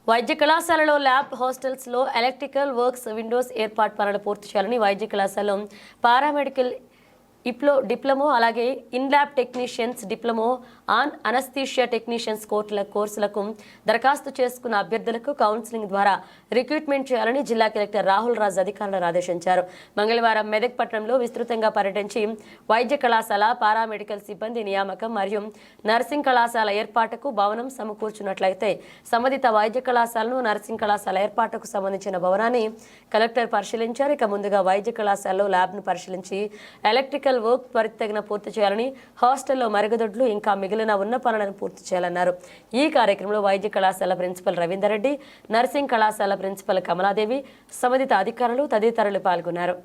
వైద్య కళాశాలలో ల్యాబ్ హాస్టల్స్లో ఎలక్ట్రికల్ వర్క్స్ విండోస్ ఏర్పాటు పనులు పూర్తి చేయాలని వైద్య కళాశాలలో పారామెడికల్ డిప్లొమో అలాగే in lab technicians diploma on anaesthesia technicians కోర్సులకు దరఖాస్తు చేసుకున్న అభ్యర్థులకు కౌన్సిలింగ్ ద్వారా రిక్రూట్మెంట్ చేయాలని జిల్లా కలెక్టర్ రాహుల్ రాజ్ అధికారులను ఆదేశించారు. మంగళవారం మెదక్ పట్టణంలో విస్తృతంగా పర్యటించి వైద్య కళాశాల పారామెడికల్ సిబ్బంది నియామకం మరియు నర్సింగ్ కళాశాల ఏర్పాటుకు భవనం సమకూర్చున్నట్లయితే సంబంధిత వైద్య కళాశాలను నర్సింగ్ కళాశాల ఏర్పాటుకు సంబంధించిన భవనాన్ని కలెక్టర్ పరిశీలించారు. ఇక ముందుగా వైద్య కళాశాలలో ల్యాబ్ను పరిశీలించి ఎలక్ట్రికల్ వర్క్ త్వరితగిన పూర్తి చేయాలని, హాస్టల్లో మరుగుదొడ్లు ఇంకా మిగిలిన ఉన్న పనులను పూర్తి చేయాలన్నారు. ఈ కార్యక్రమంలో వైద్య కళాశాల ప్రిన్సిపల్ రవీందర్ రెడ్డి, నర్సింగ్ కళాశాల ప్రిన్సిపల్ కమలాదేవి, సంబంధిత అధికారులు తదితరులు పాల్గొన్నారు.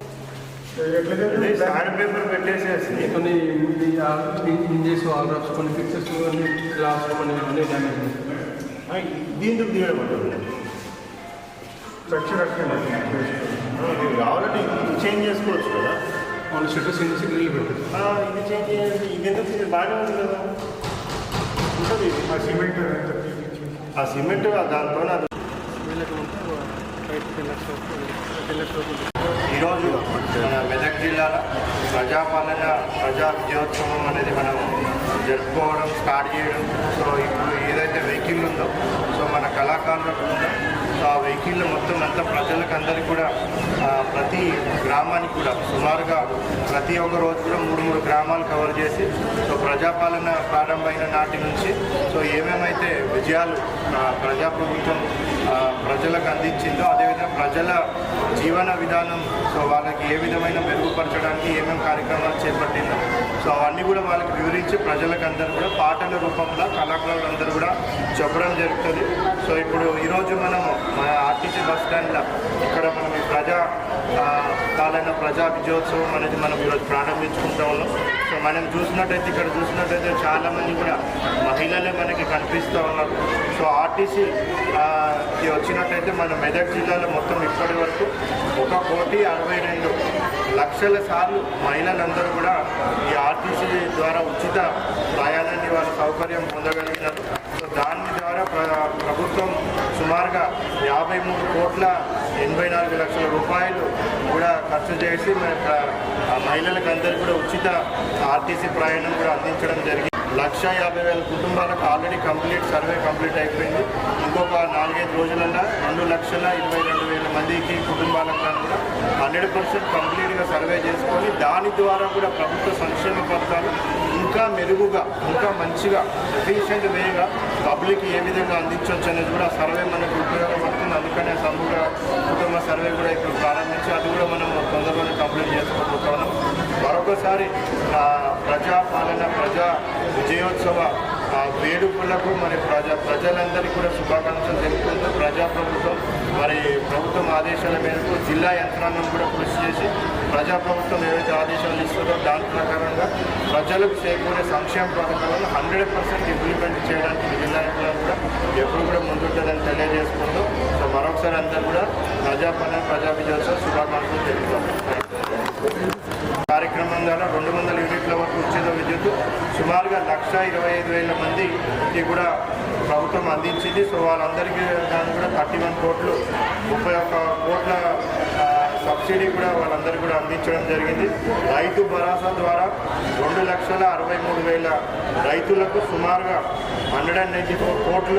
చేంజ్ చేసుకోవచ్చు కదా, అవును షెటర్ సింగిల్ పెట్టారు. ఇది చేంజ్ చేయండి. ఇది ఎందుకు ఇది బాగానే ఉంది కదా, ఉంటుంది ఆ సిమెంట్ దాంతో ఈరోజు మన మెదక్ జిల్లాలో ప్రజాపాలన ప్రజా విజయోత్సవం అనేది మనం జరుపుకోవడం స్టార్ట్ చేయడం. సో ఇప్పుడు ఏదైతే వెహికల్ ఉందో, సో మన కళాకారులకు ఉందో, సో ఆ వెహికల్ మొత్తం అంతా ప్రజలకు అందరికీ కూడా ప్రతి గ్రామానికి కూడా సుమారుగా ప్రతి ఒక్క రోజు కూడా 3 గ్రామాలు కవర్ చేసి, సో ప్రజాపాలన ప్రారంభమైన నాటి నుంచి సో ఏమేమైతే విజయాలు ప్రజాప్రభుత్వం ప్రజలకు అందించిందో, అదేవిధంగా ప్రజల జీవన విధానం సో వాళ్ళకి ఏ విధమైన మెరుగుపరచడానికి ఏమేమి కార్యక్రమాలు చేపట్టిందో సో అవన్నీ కూడా వాళ్ళకి వివరించి ప్రజలకు అందరూ కూడా పాటల రూపంలో కళాకారులందరూ కూడా చెప్పడం జరుగుతుంది. సో ఇప్పుడు ఈరోజు మనము మన ఆర్టీసీ బస్ స్టాండ్లో ఇక్కడ మనం ఈ పాలన ప్రజా విజయోత్సవం అనేది మనం ఈరోజు ప్రారంభించుకుంటూ ఉన్నాం. సో మనం చూసినట్టయితే చాలామంది కూడా మహిళలే మనకి కనిపిస్తూ ఉన్నారు. సో ఆర్టీసీ వచ్చినట్టయితే మన మెదక్ జిల్లాలో మొత్తం ఇప్పటి వరకు 1,62,00,000 సార్లు మహిళలందరూ కూడా ఈ ఆర్టీసీ ద్వారా ఉచిత ప్రయాణాన్ని వాళ్ళ సౌకర్యం పొందగలిగినారు. సో దాని ద్వారా ప్రభుత్వం సుమారుగా 53,84,00,000 రూపాయలు కూడా ఖర్చు చేసి మహిళలకు అందరికీ కూడా ఉచిత ఆర్టీసీ ప్రయాణం కూడా అందించడం జరిగింది. 1,50,000 కుటుంబాలకు ఆల్రెడీ సర్వే కంప్లీట్ అయిపోయింది. ఇంకొక 4-5 రోజులలో 2,22,000 మందికి కుటుంబాలకు కూడా 100% కంప్లీట్గా సర్వే చేసుకొని దాని ద్వారా కూడా ప్రభుత్వ సంక్షేమ పథకాలు ఇంకా మెరుగుగా, ఇంకా మంచిగా, ఎఫిషియెంట్ వేగా పబ్లిక్ ఏ విధంగా అందించవచ్చు అనేది కూడా సర్వే మనకు ఉపయోగపడుతుంది. అందుకనే సమూహ కుటుంబ సర్వే కూడా ఇప్పుడు ప్రారంభించి అది కూడా మనం తొందరగానే కంప్లీట్ చేసుకోబోతున్నాం. మరొకసారి ప్రజాపాలన ప్రజా విజయోత్సవ వేడుకలకు మరి ప్రజలందరికీ కూడా శుభాకాంక్షలు తెలుపుకుంటూ ప్రజాప్రభుత్వం మరి ప్రభుత్వం ఆదేశాల మేరకు జిల్లా యంత్రాంగం కూడా కృషి చేసి ప్రజాప్రభుత్వం ఏవైతే ఆదేశాలు ఇస్తుందో దాని ప్రకారంగా ప్రజలకు చేకూరే సంక్షేమ పథకాలను 100% ఇంప్లిమెంట్ చేయడానికి జిల్లా యంత్రాంగం కూడా ఎప్పుడు కూడా ముందుంటుందని తెలియజేసుకుంటూ సో మరొకసారి అందరూ కూడా ప్రజాపాలన ప్రజా విజయోత్సవ శుభాకాంక్షలు తెలుపుతాం. కార్యక్రమం ద్వారా 200 యూనిట్ల వరకు ఉచిత విద్యుత్ సుమారుగా 1,25,000 మందికి కూడా ప్రభుత్వం అందించింది. సో వాళ్ళందరికీ దాన్ని కూడా 31 కోట్లు 31 కోట్ల సబ్సిడీ కూడా వాళ్ళందరికీ కూడా అందించడం జరిగింది. రైతు భరోసా ద్వారా 2,63,000 రైతులకు సుమారుగా 194 కోట్ల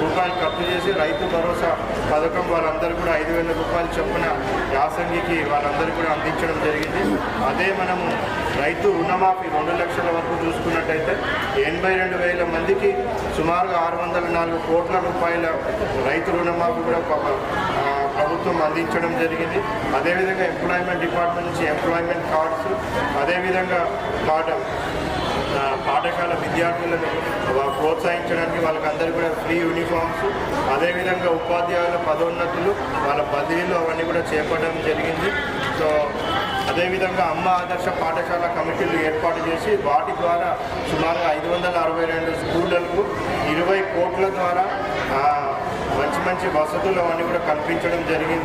రూపాయలు ఖర్చు చేసి రైతు భరోసా పథకం వాళ్ళందరూ కూడా 5,000 రూపాయలు చొప్పున యాసంగికి వాళ్ళందరికీ కూడా అందించడం జరిగింది. అదే మనము రైతు రుణమాఫీ 2 లక్షల వరకు చూసుకున్నట్టయితే 82,000 మందికి సుమారుగా 604 కోట్ల రూపాయల రైతు రుణమాఫీ కూడా ప్రభుత్వం అందించడం జరిగింది. అదేవిధంగా ఎంప్లాయ్మెంట్ డిపార్ట్మెంట్ నుంచి ఎంప్లాయ్మెంట్ కార్డ్స్, అదేవిధంగా పాఠశాల విద్యార్థులను ప్రోత్సహించడానికి వాళ్ళకందరికీ కూడా ఫ్రీ యూనిఫామ్స్, అదేవిధంగా ఉపాధ్యాయుల పదోన్నతులు వాళ్ళ బదిలీలు అవన్నీ కూడా చేపట్టడం జరిగింది. సో అదేవిధంగా అమ్మ ఆదర్శ పాఠశాల కమిటీలు ఏర్పాటు చేసి వాటి ద్వారా సుమారుగా 562 స్కూళ్లకు 20 కోట్ల ద్వారా మంచి వసతులు అవన్నీ కూడా కల్పించడం జరిగింది.